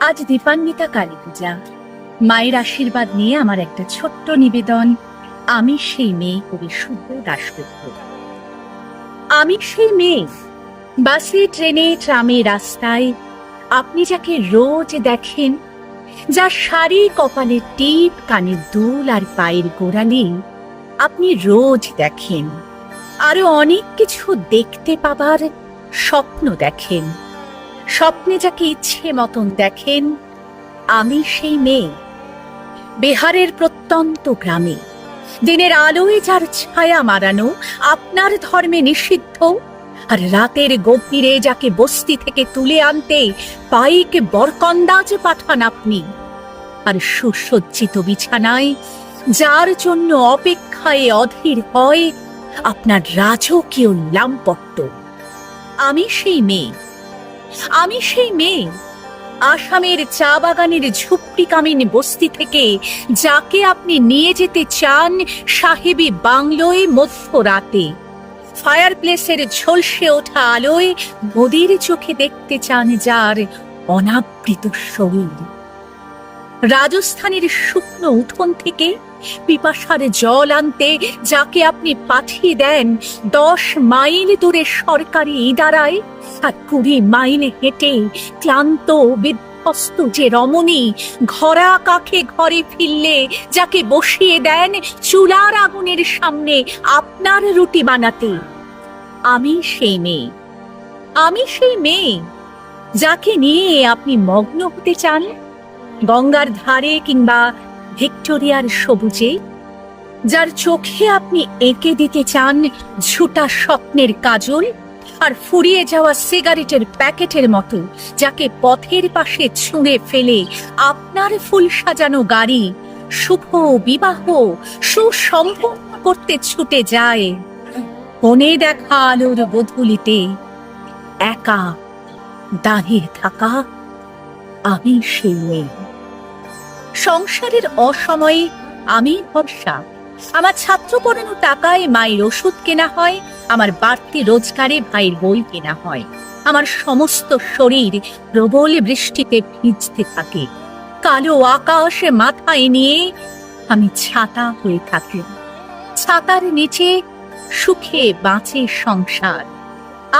আজ দীপান্বিতা কালী পূজা। মায়ের আশীর্বাদ নিয়ে আমার একটা ছোট্ট নিবেদন। আমি সেই মেয়ে কবি শুভ দাশগুপ্ত। আমি সেই মেয়ে, বাসে, ট্রেনে, ট্রামে, রাস্তায় আপনি যাকে রোজ দেখেন, যার শাড়ি, কপালের টিপ, কানের দুল আর পায়ের গোড়ালি আপনি রোজ দেখেন। আরো অনেক কিছু দেখতে পাবার স্বপ্ন দেখেন। স্বপ্নে যাকে ইচ্ছে মতন দেখেন, আমি সেই মেয়ে। বিহারের প্রত্যন্ত গ্রামে দিনের আলোয় যার ছায়া মারানো আপনার ধর্মে নিষিদ্ধ, আর রাতের গভীরে যাকে বস্তি থেকে তুলে আনতে পাইক বরকন্দাজ পাঠান আপনি, আর সুসজ্জিত বিছানায় যার জন্য অপেক্ষায় অধীর হয় আপনার রাজকীয় লাম্পট্য। আমি সেই মেয়ে। আমি সেই মেয়ে, আসামের চা বাগানের ঝুপড়ি কামিন বস্তি থেকে যাকে আপনি নিয়ে যেতে চান সাহেবী বাংলোয় মধ্যরাতে। ফায়ার প্লেসের ঝলসে ওঠা আলোয় নদীর চোখে দেখতে চান যার অনাবৃত শরীর। রাজস্থানের শুকনো উঠোন থেকে পিপাসার জল আনতে যাকে আপনি পাঠিয়ে দেন 10 মাইল দূরে সরকারি ইদারায়, আর 20 মাইল হেঁটে ক্লান্ত বিধ্বস্ত যে রমণী ঘরা কাখে ঘরে ফিরলে যাকে বসিয়ে দেন চুলার আগুনের সামনে আপনার রুটি বানাতে। আমি সেই মেয়ে। আমি সেই মেয়ে যাকে নিয়ে আপনি মগ্ন হতে চান গঙ্গার ধারে কিংবা ভিক্টোরিয়ার সবুজে, যার চোখে আপনি এঁকে দিতে চান ঝুটা স্বপ্নের কাজল, আর ফুরিয়ে যাওয়া সিগারেটের প্যাকেটের মতো যাকে পথের পাশে ছুঁড়ে ফেলে আপনার ফুল সাজানো গাড়ি শুভ বিবাহ সুসম্পন্ন করতে ছুটে যায়। কোণে দেখা আলোর গোধূলিতে একা দাঁড়িয়ে থাকা আমি সেই মেয়ে। সংসারের অসময়ে আমি ভরসা। আমার ছাত্র পড়ানো টাকায় মায়ের ওষুধ কেনা হয়, আমার বাড়তি রোজগারে ভাইয়ের বই কেনা হয়। আমার সমস্ত শরীর প্রবল বৃষ্টিতে ভিজতে থাকে। কালো আকাশ মাথায় নিয়ে আমি ছাতা হয়ে থাকি। ছাতার নিচে সুখে বাঁচে সংসার।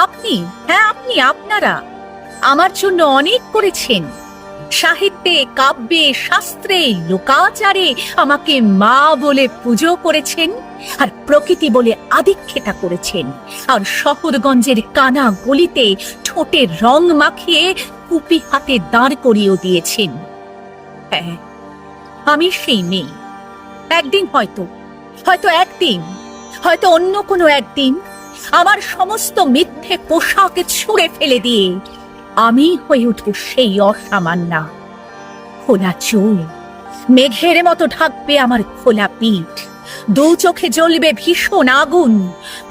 আপনি, হ্যাঁ আপনি, আপনারা আমার জন্য অনেক করেছেন। সাহিত্যে, কাব্যে, শাস্ত্রে, লোকাচারে আমাকে মা বলে পুজো করেছেন, আর প্রকৃতি বলে আদিক্ষেতা করেছেন, আর শহরগঞ্জের কানা গলিতে ঠোঁটে রং মাখিয়ে কুপি হাতে দাঁড় করিয়ে দিয়েছেন। হ্যাঁ, আমি সেই মেয়ে। একদিন হয়তো একদিন, হয়তো অন্য কোনো একদিন আমার সমস্ত মিথ্যে পোশাক ছুঁড়ে ফেলে দিয়ে আমি হয়ে উঠব সেই অসামান্যা। খোলা চুল মেঘের মতো ঢাকবে আমার খোলা পিঠ, 2 চোখে জ্বলবে ভীষণ আগুন,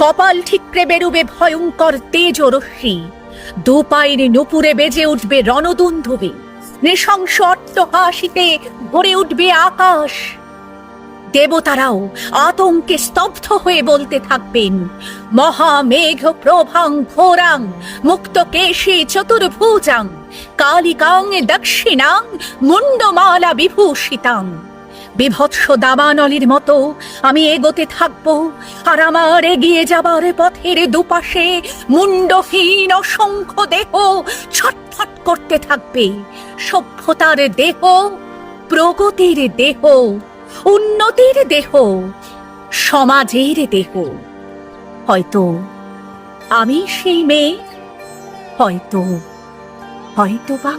কপাল ঠিকরে বেরুবে ভয়ঙ্কর তেজ রশ্মি, 2 পায়ের নুপুরে বেজে উঠবে রণদুন্দুবে, নৃশংস অট্টহাসিতে ভরে উঠবে আকাশ। দেবতারাও আতঙ্কে স্তব্ধ হয়ে বলতে থাকবেন, মহামেঘ প্রভাং ঘোরাং মুক্ত কেশে চতুর্ভুজাং কালিকাং দক্ষিণাং মুন্ডমালা বিভূষিতাং। বিভৎস দাবানলের মতো আমি এগোতে থাকবো, আর আমার এগিয়ে যাবার পথের দুপাশে মুন্ডহীন অসংখ্য দেহ ছটফট করতে থাকবে। সভ্যতার দেহ, প্রগতির দেহ, উন্নতির দেহ, সমাজের দেহ। হয়তো আমি সেই মেয়ে, হয়তো বা